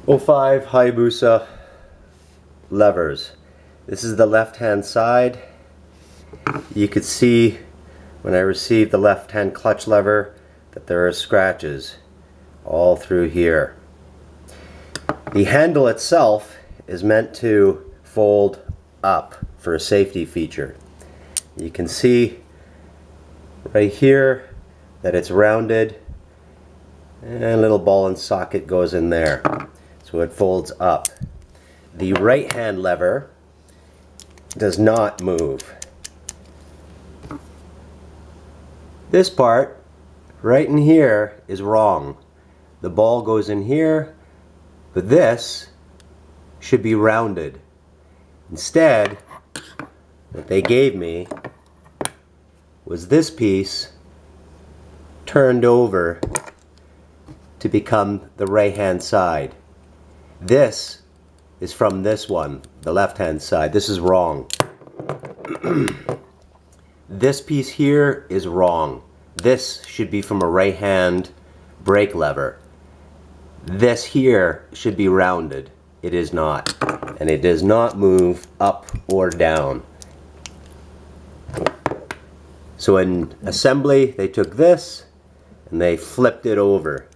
05 Hayabusa levers. This is the left hand side. You could see when I received the left hand clutch lever that there are scratches all through here. The handle itself is meant to fold up for a safety feature. You can see right here that it's rounded and a little ball and socket goes in there, so it folds up. The right hand lever does not move. This part right in here is wrong. The ball goes in here, but this should be rounded. Instead, what they gave me was this piece turned over to become the right hand side. This is from this one, the left hand side. This is wrong. This piece here is wrong. This should be from a right hand brake lever. This here should be rounded. It is not. And it does not move up or down. So in assembly, they took this and they flipped it over.